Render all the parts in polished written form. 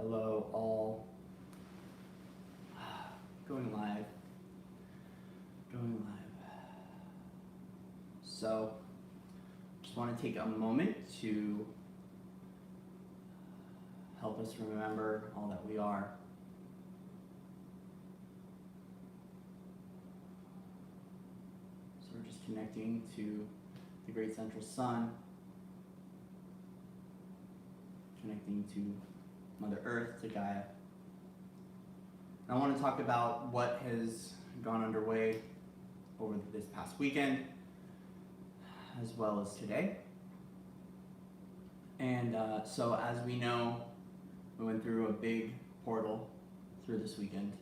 Hello, all. Going live. So, just want to take a moment to help us remember all that we are. So we're just connecting to the great central sun, connecting to Mother Earth, to Gaia. I want to talk about what has gone underway over this past weekend, as well as today. And so as we know, we went through a big portal through this weekend.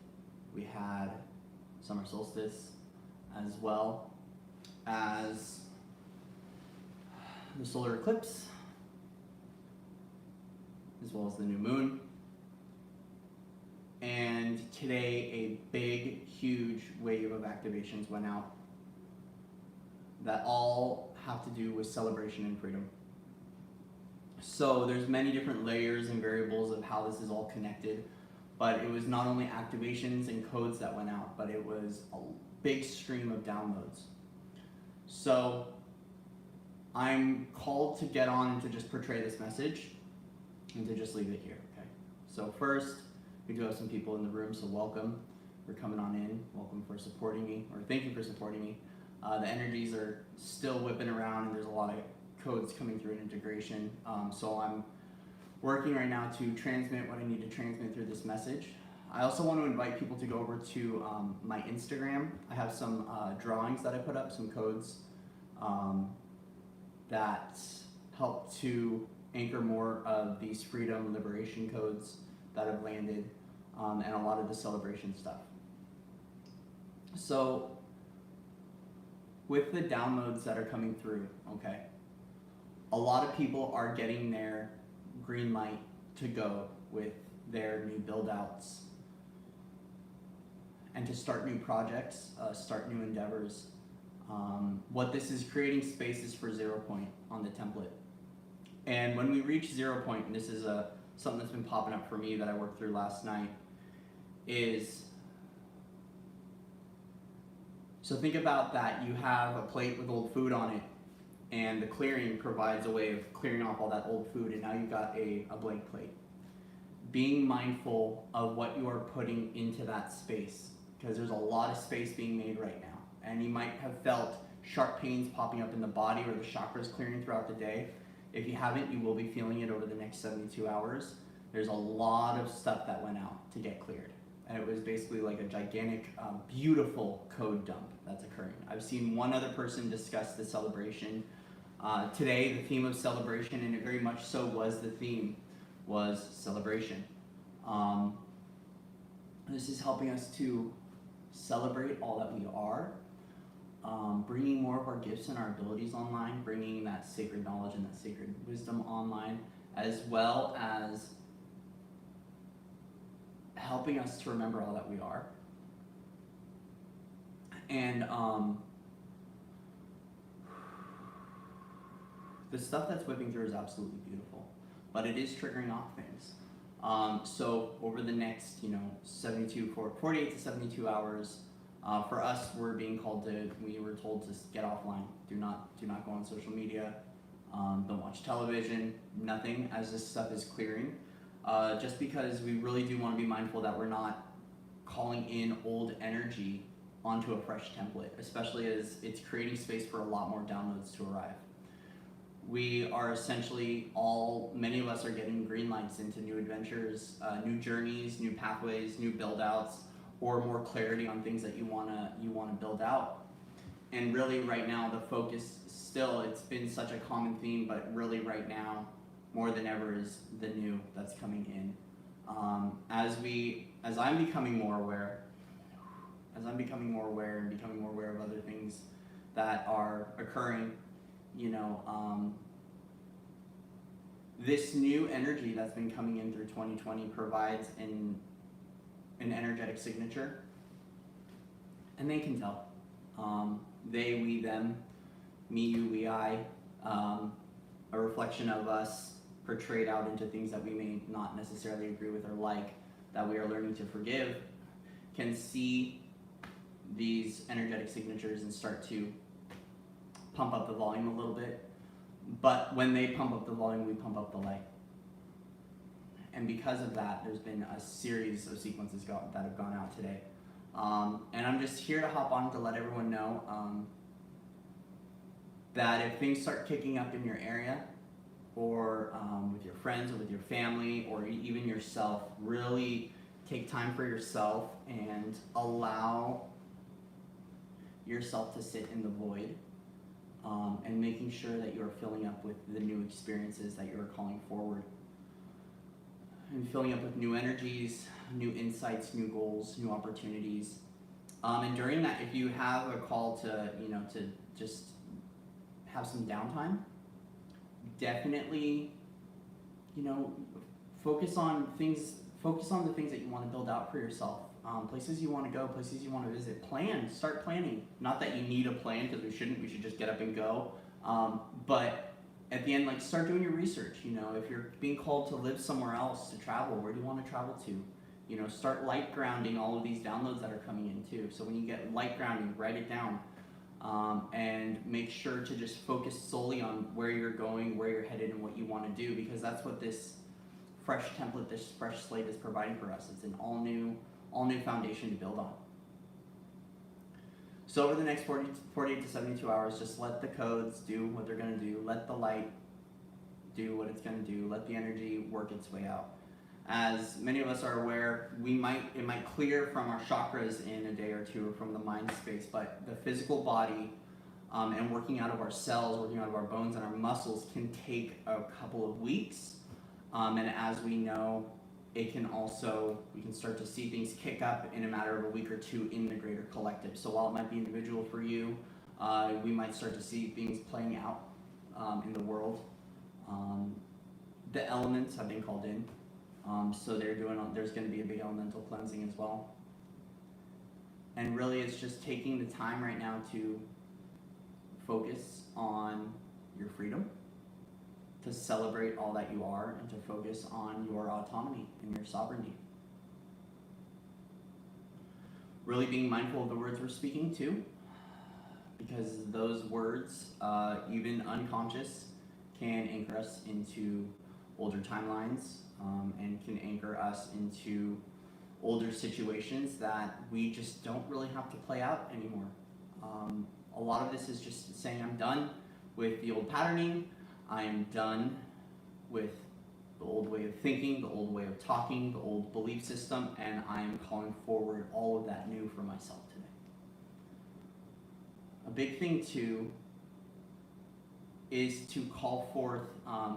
We had summer solstice, as well as the solar eclipse, as well as the new moon. And today a big, huge wave of activations went out that all have to do with celebration and freedom. So there's many different layers and variables of how this is all connected, but it was not only activations and codes that went out, but it was a big stream of downloads. So I'm called to get on and to just portray this message and to just leave it here, okay? So first, we do have some people in the room, so welcome for coming on in. Welcome for supporting me, or thank you for supporting me. The energies are still whipping around, and there's a lot of codes coming through in integration. So I'm working right now to transmit what I need to transmit through this message. I also want to invite people to go over to my Instagram. I have some drawings that I put up, some codes that help to anchor more of these freedom liberation codes that have landed, and a lot of the celebration stuff. So with the downloads that are coming through, okay, a lot of people are getting their green light to go with their new build outs and to start new projects, start new endeavors. What this is creating spaces for 0 point on the template. And when we reach 0 point, and this is something that's been popping up for me that I worked through last night, is, so think about that. You have a plate with old food on it, and the clearing provides a way of clearing off all that old food, and now you've got a blank plate. Being mindful of what you are putting into that space, because there's a lot of space being made right now, and you might have felt sharp pains popping up in the body or the chakras clearing throughout the day. If you haven't, you will be feeling it over the next 72 hours. There's a lot of stuff that went out to get cleared. And it was basically like a gigantic, beautiful code dump that's occurring. I've seen one other person discuss the celebration. Today, the theme of celebration, and it very much so was the theme, was celebration. This is helping us to celebrate all that we are, bringing more of our gifts and our abilities online, bringing that sacred knowledge and that sacred wisdom online, as well as helping us to remember all that we are. And the stuff that's whipping through is absolutely beautiful, but it is triggering off things. So over the next, 48 to 72 hours, for us, we were told to get offline. Do not go on social media. Don't watch television, nothing, as this stuff is clearing. Just because we really do want to be mindful that we're not calling in old energy onto a fresh template, especially as it's creating space for a lot more downloads to arrive. We are essentially many of us are getting green lights into new adventures, new journeys, new pathways, new build outs, or more clarity on things that you wanna build out. And really right now the focus still, it's been such a common theme, but really right now more than ever is the new that's coming in. As I'm becoming more aware and becoming more aware of other things that are occurring, this new energy that's been coming in through 2020 provides an energetic signature, and they can tell. They, we, them, me, you, we, I, a reflection of us portrayed out into things that we may not necessarily agree with or like, that we are learning to forgive, can see these energetic signatures and start to pump up the volume a little bit. But when they pump up the volume, we pump up the light. And because of that, there's been a series of sequences that have gone out today. And I'm just here to hop on to let everyone know that if things start kicking up in your area, or with your friends or with your family or even yourself, really take time for yourself and allow yourself to sit in the void, and making sure that you're filling up with the new experiences that you're calling forward, and filling up with new energies, new insights, new goals, new opportunities. And during that, if you have a call to, to just have some downtime, definitely, focus on the things that you want to build out for yourself. Places you want to go, places you want to visit. Start planning. Not that you need a plan, because we should just get up and go. But at the end, start doing your research. If you're being called to live somewhere else, to travel, where do you want to travel to? Start light grounding all of these downloads that are coming in too. So when you get light grounding, write it down. And make sure to just focus solely on where you're going, where you're headed, and what you want to do, because that's what this fresh template, this fresh slate is providing for us. It's an all new foundation to build on. So over the next 48 to 72 hours, just let the codes do what they're going to do. Let the light do what it's going to do. Let the energy work its way out. As many of us are aware, it might clear from our chakras in a day or two, or from the mind space, but the physical body and working out of our cells, working out of our bones and our muscles can take a couple of weeks. And as we know, we can start to see things kick up in a matter of a week or two in the greater collective. So while it might be individual for you, we might start to see things playing out in the world. The elements have been called in. So there's going to be a big elemental cleansing as well. And really it's just taking the time right now to focus on your freedom, to celebrate all that you are, and to focus on your autonomy and your sovereignty. Really being mindful of the words we're speaking too, because those words, even unconscious, can anchor us into older timelines, and can anchor us into older situations that we just don't really have to play out anymore. A lot of this is just saying, I'm done with the old patterning. I am done with the old way of thinking, the old way of talking, the old belief system, and I am calling forward all of that new for myself today. A big thing too is to call forth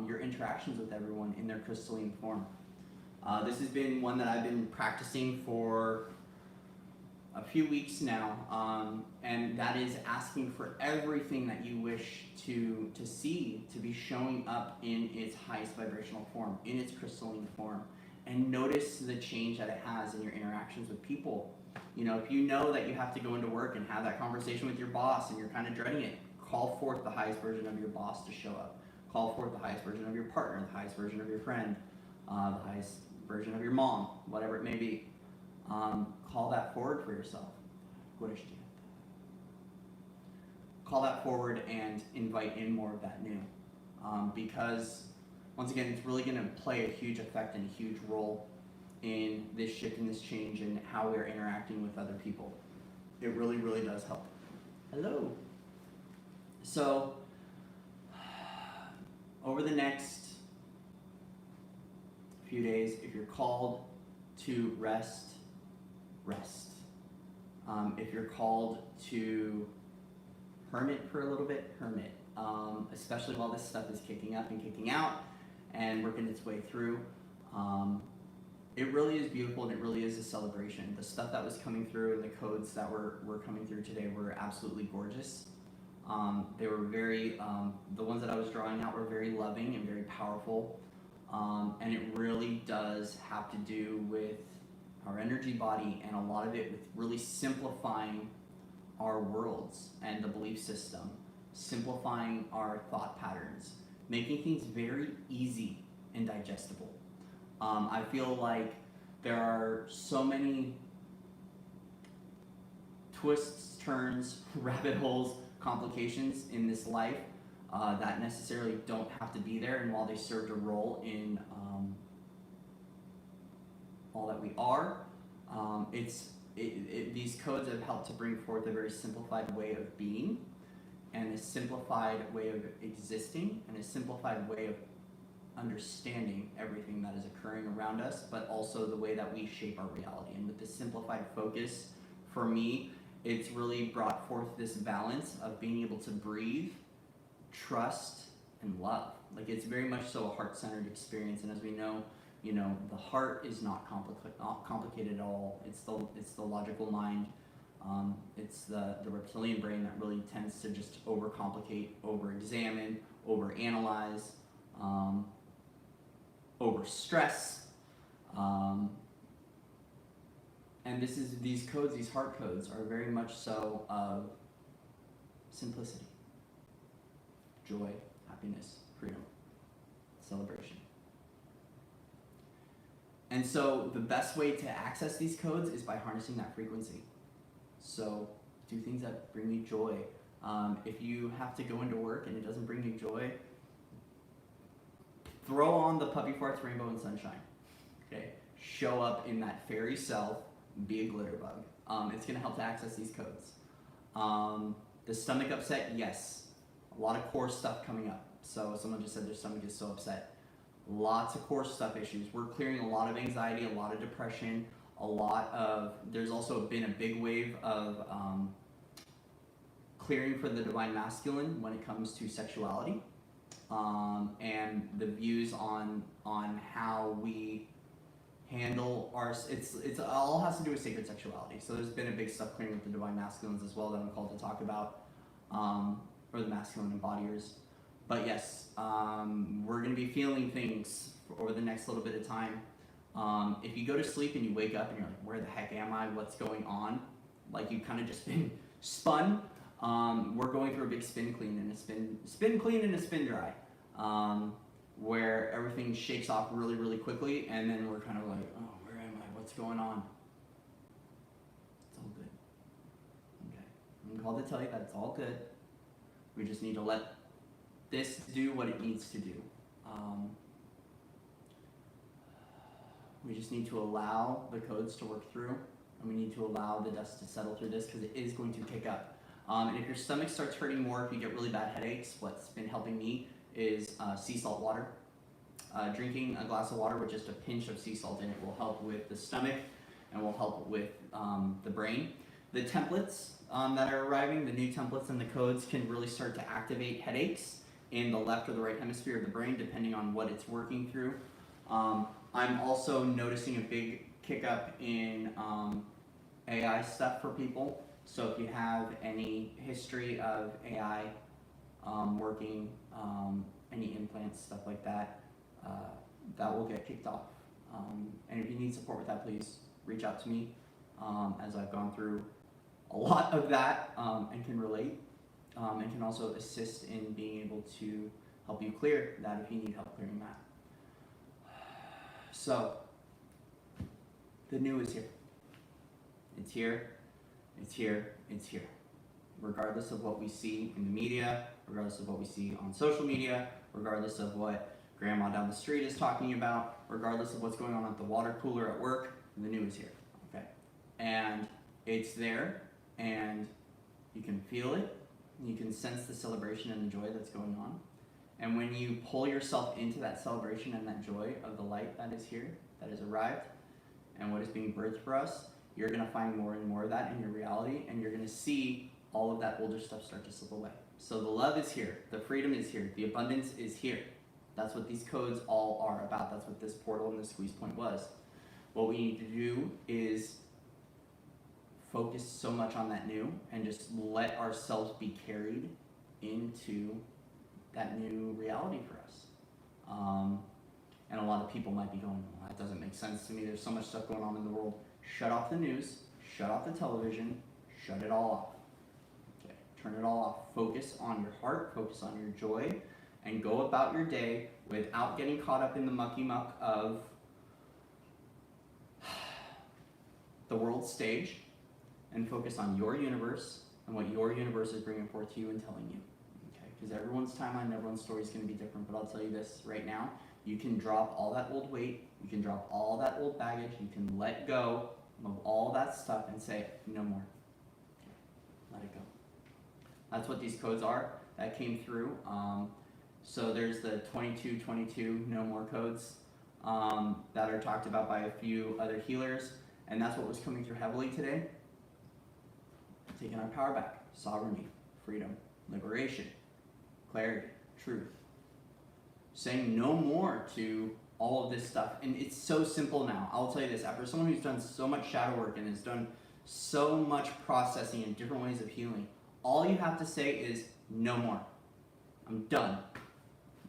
your interactions with everyone in their crystalline form. This has been one that I've been practicing for a few weeks now, and that is asking for everything that you wish to see to be showing up in its highest vibrational form, in its crystalline form, and notice the change that it has in your interactions with people. If you know that you have to go into work and have that conversation with your boss and you're kind of dreading it, call forth the highest version of your boss to show up. Call forth the highest version of your partner, the highest version of your friend, the highest version of your mom, whatever it may be. Call that forward for yourself. Call that forward and invite in more of that new. Because, once again, it's really going to play a huge effect and a huge role in this shift and this change and how we're interacting with other people. It really, really does help. Hello. So, over the next few days, if you're called to rest. If you're called to hermit for a little bit, hermit. Especially while this stuff is kicking up and kicking out and working its way through. It really is beautiful, and it really is a celebration. The stuff that was coming through and the codes that were coming through today were absolutely gorgeous. They were very, the ones that I was drawing out were very loving and very powerful. And it really does have to do with our energy body, and a lot of it with really simplifying our worlds and the belief system, simplifying our thought patterns, making things very easy and digestible. I feel like there are so many twists, turns, rabbit holes, complications in this life that necessarily don't have to be there, and while they served a role in all that we are, these codes have helped to bring forth a very simplified way of being, and a simplified way of existing, and a simplified way of understanding everything that is occurring around us, but also the way that we shape our reality. And with this simplified focus, for me, it's really brought forth this balance of being able to breathe, trust, and love. Like, it's very much so a heart-centered experience, and as we know, the heart is not complicated at all. It's the logical mind. It's the reptilian brain that really tends to just overcomplicate, over-examine, over-analyze, over-stress. And these codes, these heart codes, are very much so of simplicity, joy, happiness, freedom, celebration. And so the best way to access these codes is by harnessing that frequency. So do things that bring you joy. If you have to go into work and it doesn't bring you joy, throw on the Puppy Farts Rainbow and Sunshine. Okay, show up in that fairy self, be a glitter bug. It's going to help to access these codes. The stomach upset, yes, a lot of core stuff coming up. So someone just said their stomach is so upset. Lots of core stuff issues. We're clearing a lot of anxiety, a lot of depression, there's also been a big wave of clearing for the divine masculine when it comes to sexuality, and the views on how we handle it all has to do with sacred sexuality. So there's been a big stuff clearing with the divine masculines as well that I'm called to talk about, or the masculine embodiers. But yes, we're going to be feeling things over the next little bit of time. If you go to sleep and you wake up and you're like, where the heck am I? What's going on? Like, you've kind of just been spun. We're going through a big spin clean and a spin clean and a spin dry, where everything shakes off really, really quickly, and then we're kind of like, oh, where am I? What's going on? It's all good. Okay. I'm called to tell you that it's all good. We just need to let this do what it needs to do. We just need to allow the codes to work through, and we need to allow the dust to settle through this, because it is going to kick up. And if your stomach starts hurting more, if you get really bad headaches, what's been helping me is sea salt water. Drinking a glass of water with just a pinch of sea salt in it will help with the stomach and will help with the brain. The templates that are arriving, the new templates and the codes, can really start to activate headaches in the left or the right hemisphere of the brain, depending on what it's working through. I'm also noticing a big kick up in AI stuff for people. So if you have any history of AI working, any implants, stuff like that, that will get kicked off. And if you need support with that, please reach out to me, as I've gone through a lot of that and can relate, and can also assist in being able to help you clear that if you need help clearing that. So, the new is here. It's here, it's here, it's here. Regardless of what we see in the media, regardless of what we see on social media, regardless of what grandma down the street is talking about, regardless of what's going on at the water cooler at work, the new is here, okay? And it's there, and you can feel it, you can sense the celebration and the joy that's going on. And when you pull yourself into that celebration and that joy of the light that is here, that has arrived, and what is being birthed for us, you're going to find more and more of that in your reality, and you're going to see all of that older stuff start to slip away. So the love is here, the freedom is here, the abundance is here. That's what these codes all are about. That's what this portal and this squeeze point was. What we need to do is focus so much on that new and just let ourselves be carried into that new reality for us. And a lot of people might be going, well, that doesn't make sense to me. There's so much stuff going on in the world. Shut off the news, shut off the television, shut it all off. Okay, turn it all off. Focus on your heart, focus on your joy, and go about your day without getting caught up in the mucky muck of the world stage, and focus on your universe and what your universe is bringing forth to you and telling you. Okay? Because everyone's timeline, everyone's story is going to be different, but I'll tell you this right now. You can drop all that old weight, you can drop all that old baggage, you can let go of all that stuff and say, no more. Let it go. That's what these codes are that came through. So there's the 2222 no more codes that are talked about by a few other healers, and that's what was coming through heavily today. Taking our power back, sovereignty, freedom, liberation, clarity, truth. Saying no more to all of this stuff. And it's so simple now. I'll tell you this, after someone who's done so much shadow work and has done so much processing in different ways of healing, all you have to say is no more. I'm done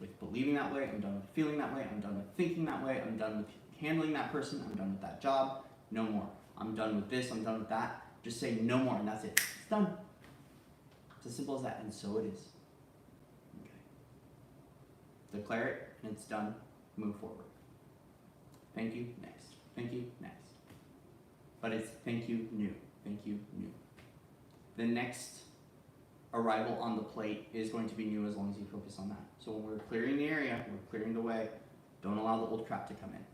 with believing that way. I'm done with feeling that way. I'm done with thinking that way. I'm done with handling that person. I'm done with that job. No more. I'm done with this. I'm done with that. Just say no more, and that's it. It's done. It's as simple as that, and so it is. Okay. Declare it, and it's done. Move forward. Thank you, next. Thank you, next. But it's thank you, new. Thank you, new. The next arrival on the plate is going to be new as long as you focus on that. So when we're clearing the area, we're clearing the way, don't allow the old crap to come in.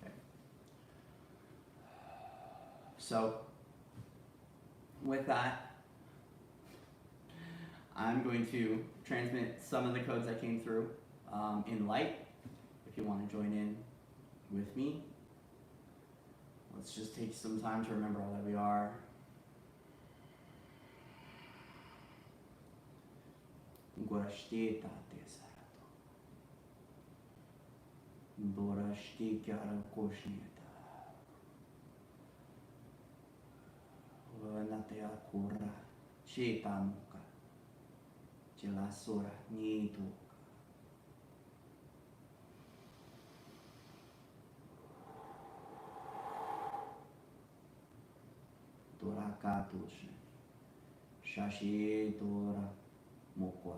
Okay. So with that, I'm going to transmit some of the codes that came through in light. If you want to join in with me, let's just take some time to remember all that we are. Gorashti tatesarato. Dorashti kyara koshnita. Vanatea kura. Shetamuka. Jelasura nitu. Dorakatush. Shashi Dora Mokware.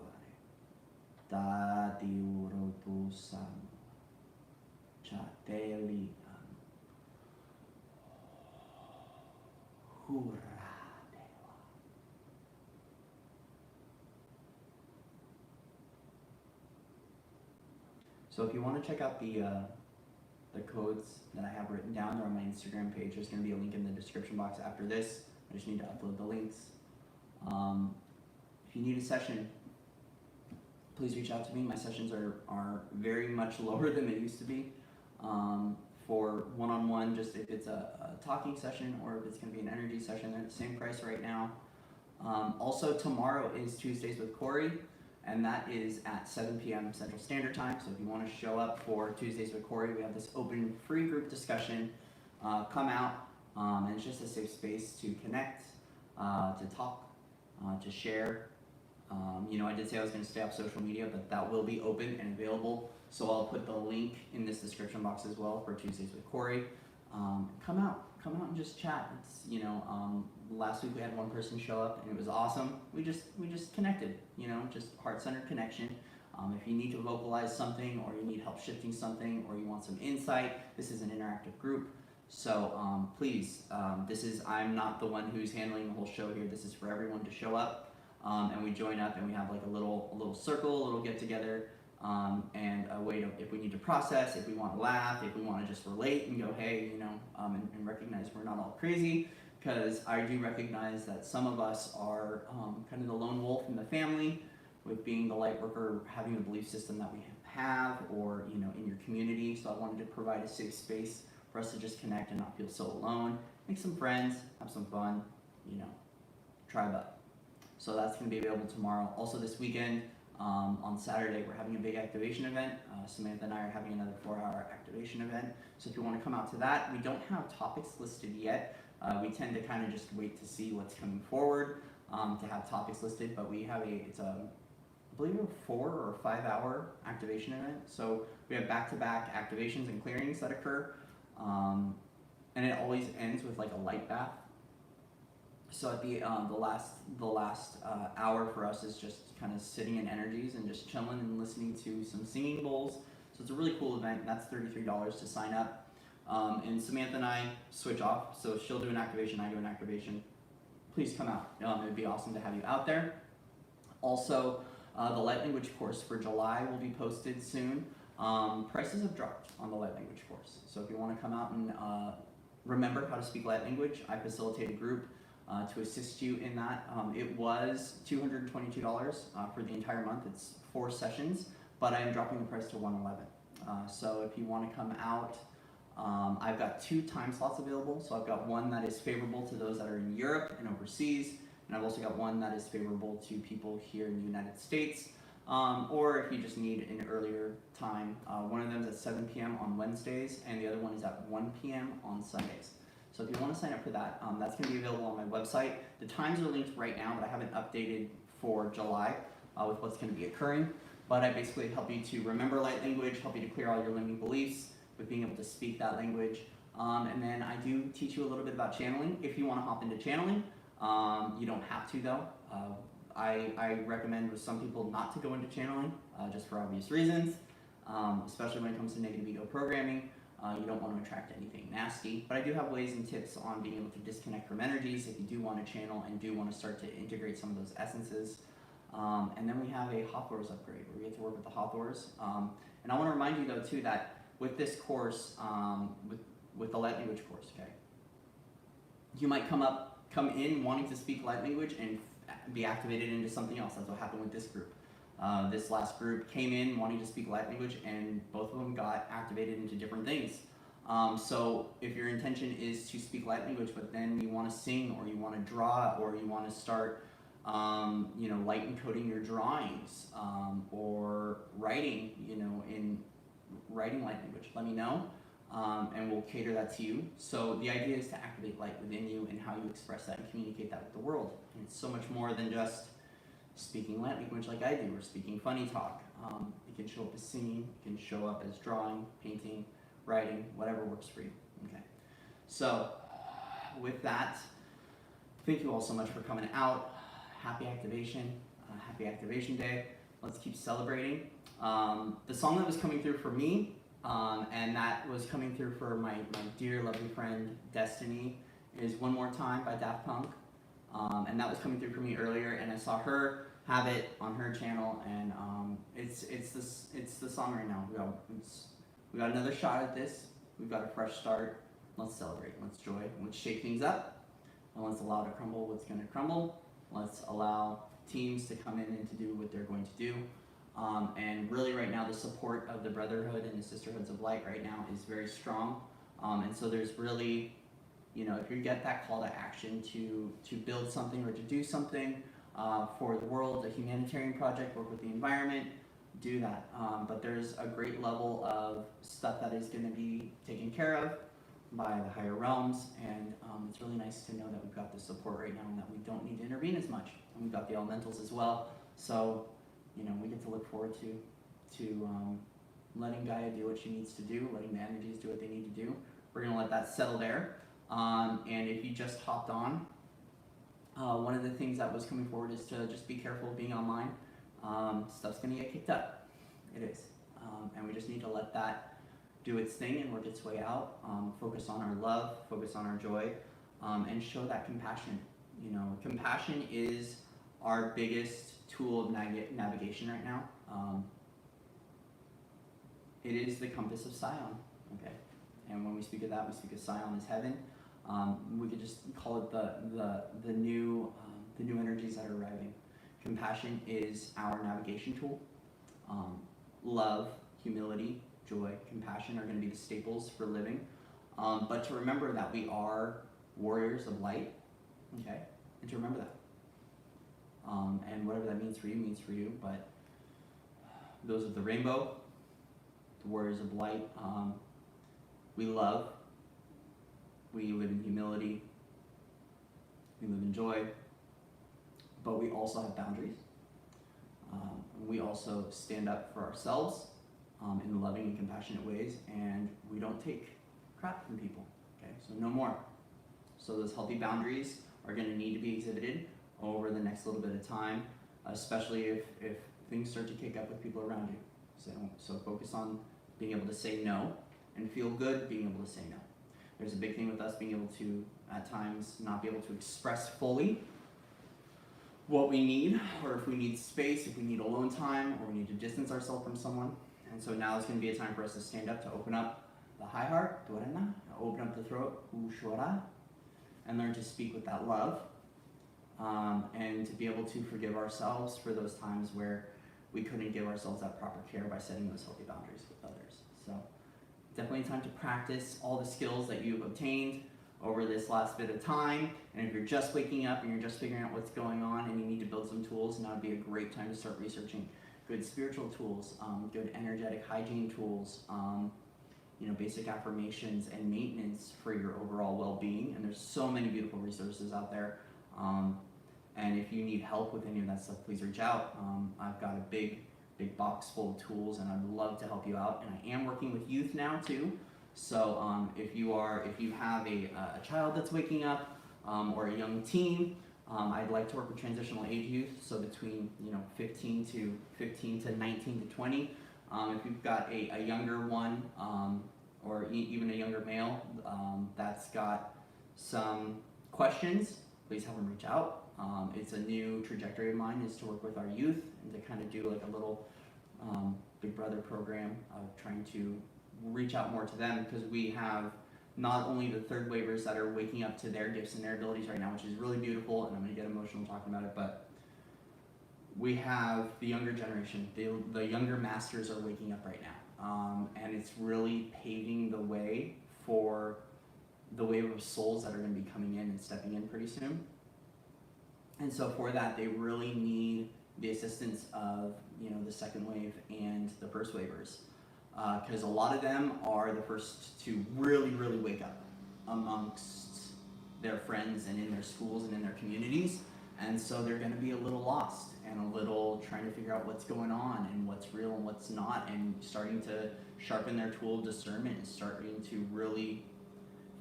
Tati urotu samu. Chateli anu. Hurra deva. So if you want to check out the codes that I have written down, they're on my Instagram page. There's going to be a link in the description box after this. I just need to upload the links. If you need a session, please reach out to me. My sessions are very much lower than they used to be. For one-on-one, just if it's a talking session or if it's going to be an energy session, they're at the same price right now. Also, tomorrow is Tuesdays with Cory, and that is at 7 p.m. Central Standard Time. So if you want to show up for Tuesdays with Cory, we have this open, free group discussion. Come out, and it's just a safe space to connect, to talk, to share. I did say I was going to stay off social media, but that will be open and available. So I'll put the link in this description box as well for Tuesdays with Cory. Come out and just chat. It's last week we had one person show up and it was awesome. We just connected. Just heart-centered connection. If you need to vocalize something, or you need help shifting something, or you want some insight, this is an interactive group. So please, I'm not the one who's handling the whole show here. This is for everyone to show up. And we join up and we have like a little circle, a little get together, and a way to, if we need to process, if we want to laugh, if we want to just relate and go, hey, and recognize we're not all crazy, because I do recognize that some of us are kind of the lone wolf in the family, with being the light worker, having the belief system that we have, or in your community. So I wanted to provide a safe space for us to just connect and not feel so alone, make some friends, have some fun, tribe up. So that's going to be available tomorrow. Also this weekend, on Saturday, we're having a big activation event. Samantha and I are having another 4-hour activation event. So if you want to come out to that, we don't have topics listed yet. We tend to kind of just wait to see what's coming forward to have topics listed. But we have I believe a 4 or 5 hour activation event. So we have back-to-back activations and clearings that occur. And it always ends with like a light bath. So at the last hour for us is just kind of sitting in energies and just chilling and listening to some singing bowls, So it's a really cool event. That's $33 to sign up. And Samantha and I switch off. So she'll do an activation, I do an activation. Please come out. It would be awesome to have you out there. Also, the light language course for July will be posted soon. Prices have dropped on the light language course. So if you want to come out and remember how to speak light language, I facilitate a group to assist you in that. It was $222 for the entire month. It's 4 sessions, but I am dropping the price to $111. So if you want to come out, I've got 2 time slots available. So I've got one that is favorable to those that are in Europe and overseas, and I've also got one that is favorable to people here in the United States. Or if you just need an earlier time, one of them is at 7 p.m. on Wednesdays, and the other one is at 1 p.m. on Sundays. So if you want to sign up for that, that's going to be available on my website. The times are linked right now, but I haven't updated for July with what's going to be occurring. But I basically help you to remember light language, help you to clear all your limiting beliefs with being able to speak that language. And then I do teach you a little bit about channeling. If you want to hop into channeling, you don't have to though. I recommend with some people not to go into channeling, just for obvious reasons, especially when it comes to negative ego programming. You don't want to attract anything nasty. But I do have ways and tips on being able to disconnect from energies if you do want to channel and do want to start to integrate some of those essences. And then we have a Hathors upgrade where we get to work with the Hathors. And I want to remind you though too that with this course, with the light language course, okay, you might come in wanting to speak light language and be activated into something else. That's what happened with this group. This last group came in wanting to speak light language, and both of them got activated into different things. So if your intention is to speak light language, but then you want to sing, or you want to draw, or you want to start, light encoding your drawings, or writing, in writing light language, let me know. And we'll cater that to you. So the idea is to activate light within you and how you express that and communicate that with the world. And it's so much more than just speaking light language like I do, or speaking funny talk. It can show up as singing, it can show up as drawing, painting, writing, whatever works for you. Okay. So with that, thank you all so much for coming out. Happy activation day. Let's keep celebrating. The song that was coming through for me, and that was coming through for my dear lovely friend Destiny, is One More Time by Daft Punk. And that was coming through for me earlier, and I saw her have it on her channel, and it's the song right now. We got another shot at this. We've got a fresh start. Let's celebrate. Let's joy. Let's shake things up, and let's allow to crumble what's going to crumble. Let's allow teams to come in and to do what they're going to do. And really right now the support of the brotherhood and the sisterhoods of light right now is very strong. And so there's really, if you get that call to action to build something or to do something for the world, a humanitarian project, work with the environment, do that. But there's a great level of stuff that is going to be taken care of by the higher realms, and it's really nice to know that we've got the support right now and that we don't need to intervene as much. And we've got the elementals as well, so we get to look forward to letting Gaia do what she needs to do, letting the energies do what they need to do. We're going to let that settle there. And if you just hopped on, one of the things that was coming forward is to just be careful of being online. Stuff's going to get kicked up. It is. And we just need to let that do its thing and work its way out. Focus on our love, focus on our joy, and show that compassion. Compassion is our biggest tool of navigation right now. It is the compass of Sion, okay? And when we speak of that, we speak of Sion as heaven. We could just call it the new energies that are arriving. Compassion is our navigation tool. Love, humility, joy, compassion are going to be the staples for living. But to remember that we are warriors of light, okay? And to remember that. And whatever that means for you, but those of the rainbow, the warriors of light, we love, we live in humility, we live in joy, but we also have boundaries. We also stand up for ourselves in loving and compassionate ways, and we don't take crap from people, okay? So no more. So those healthy boundaries are going to need to be exhibited over the next little bit of time, especially if things start to kick up with people around you. So focus on being able to say no, and feel good being able to say no. There's a big thing with us being able to, at times, not be able to express fully what we need, or if we need space, if we need alone time, or we need to distance ourselves from someone. And so now is going to be a time for us to stand up, to open up the high heart, open up the throat, and learn to speak with that love, and to be able to forgive ourselves for those times where we couldn't give ourselves that proper care by setting those healthy boundaries with others. So definitely time to practice all the skills that you've obtained over this last bit of time. And if you're just waking up and you're just figuring out what's going on and you need to build some tools, now would be a great time to start researching good spiritual tools, good energetic hygiene tools, basic affirmations and maintenance for your overall well-being. And there's so many beautiful resources out there. And if you need help with any of that stuff, please reach out. I've got a big box full of tools, and I'd love to help you out. And I am working with youth now too. So if you have a child that's waking up, or a young teen, I'd like to work with transitional age youth. So between 15 to 19 to 20. If you've got a younger one, or even a younger male that's got some questions, please have them reach out. It's a new trajectory of mine, is to work with our youth and to kind of do like a little Big Brother program of trying to reach out more to them, because we have not only the third wavers that are waking up to their gifts and their abilities right now, which is really beautiful, and I'm going to get emotional talking about it, but we have the younger generation, the younger masters are waking up right now, and it's really paving the way for the wave of souls that are going to be coming in and stepping in pretty soon. And so for that, they really need the assistance of the second wave and the first wavers, because a lot of them are the first to really wake up amongst their friends and in their schools and in their communities. And so they're going to be a little lost and a little trying to figure out what's going on and what's real and what's not, and starting to sharpen their tool of discernment and starting to really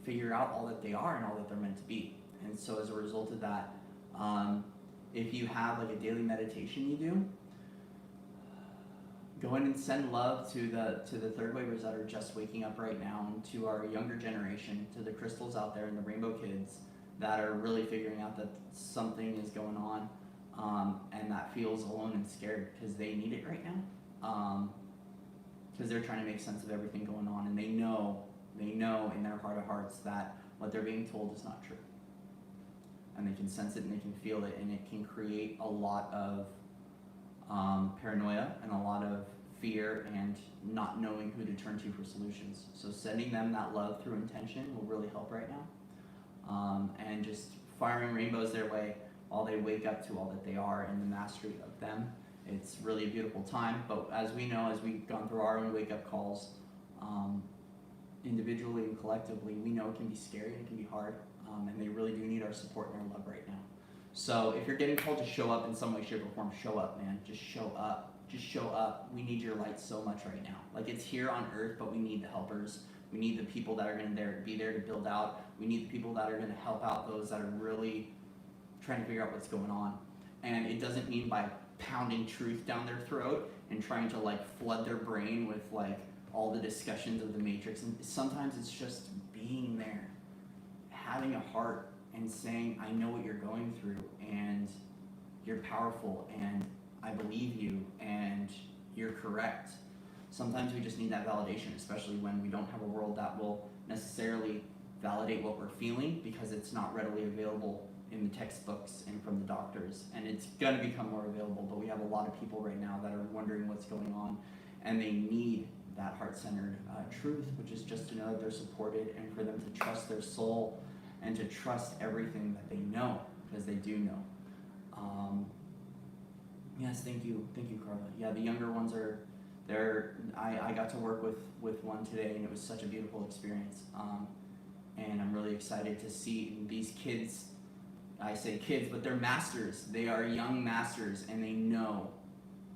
figure out all that they are and all that they're meant to be. And so as a result of that, if you have like a daily meditation you do, go in and send love to the third wavers that are just waking up right now, and to our younger generation, to the crystals out there and the rainbow kids that are really figuring out that something is going on, and that feels alone and scared because they need it right now, because they're trying to make sense of everything going on, and they know in their heart of hearts that what they're being told is not true, and they can sense it and they can feel it, and it can create a lot of paranoia and a lot of fear and not knowing who to turn to for solutions. So sending them that love through intention will really help right now, and just firing rainbows their way while they wake up to all that they are and the mastery of them. It's really a beautiful time. But as we know, as we've gone through our own wake-up calls, individually and collectively, we know it can be scary and it can be hard, and they really do need our support and our love right now. So if you're getting called to show up in some way, shape, or form, show up, man. Just show up. Just show up. We need your light so much right now. Like, it's here on earth, but we need the helpers. We need the people that are going to be there to build out. We need the people that are going to help out those that are really trying to figure out what's going on. And it doesn't mean by pounding truth down their throat and trying to like flood their brain with like all the discussions of the matrix. And sometimes it's just being there, having a heart, and saying, I know what you're going through, and you're powerful, and I believe you, and you're correct. Sometimes we just need that validation, especially when we don't have a world that will necessarily validate what we're feeling, because it's not readily available in the textbooks and from the doctors. And it's going to become more available, but we have a lot of people right now that are wondering what's going on, and they need that heart-centered truth, which is just to know that they're supported, and for them to trust their soul and to trust everything that they know, because they do know. Yes, thank you, Carla. Yeah, the younger ones are there. I got to work with one today, and it was such a beautiful experience. And I'm really excited to see these kids. I say kids, but they're masters. They are young masters, and they know,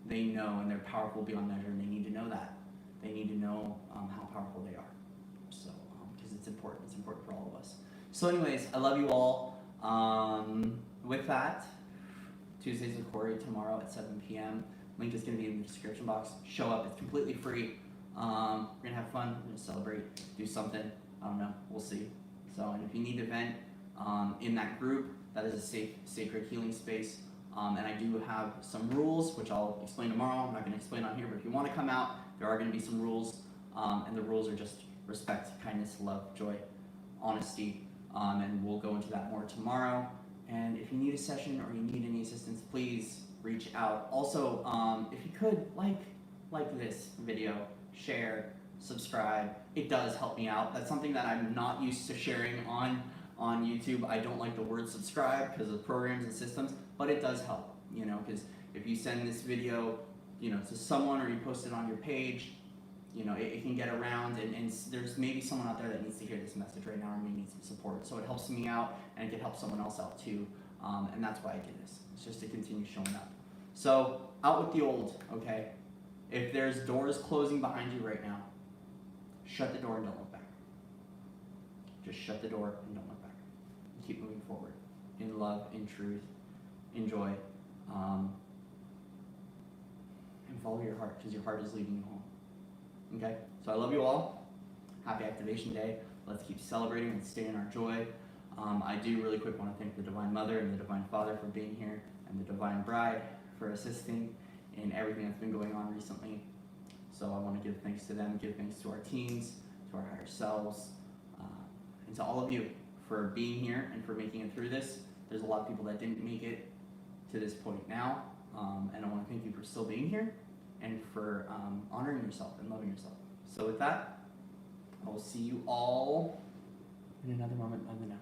and they're powerful beyond measure, and they need to know that. They need to know how powerful they are. So, because it's important. It's important for all of us. So anyways, I love you all. With that, Tuesdays with Cory tomorrow at 7 p.m. Link is going to be in the description box. Show up. It's completely free. We're gonna have fun. We're gonna celebrate, do something. I don't know. We'll see. So, and if you need to vent in that group, that is a safe, sacred healing space. And I do have some rules, which I'll explain tomorrow. I'm not gonna explain on here, but if you want to come out, there are gonna be some rules, and the rules are just respect, kindness, love, joy, honesty, and we'll go into that more tomorrow. And if you need a session or you need any assistance, please reach out. Also, if you could like this video, share, subscribe. It does help me out. That's something that I'm not used to sharing on YouTube. I don't like the word subscribe because of programs and systems, but it does help, because if you send this video, to someone or you post it on your page, it can get around, and there's maybe someone out there that needs to hear this message right now or may need some support. So it helps me out, and it can help someone else out too. And that's why I do this. It's just to continue showing up. So out with the old, okay? If there's doors closing behind you right now, shut the door and don't look back. Just shut the door and don't look back. And keep moving forward in love, in truth, in joy, and follow your heart, because your heart is leading you home. Okay? So I love you all. Happy Activation Day. Let's keep celebrating and stay in our joy. I do really quick want to thank the Divine Mother and the Divine Father for being here, and the Divine Bride for assisting in everything that's been going on recently. So I want to give thanks to them, give thanks to our teams, to our higher selves, and to all of you for being here and for making it through this. There's a lot of people that didn't make it to this point now, and I want to thank you for still being here and for honoring yourself and loving yourself. So with that, I will see you all in another moment of the now.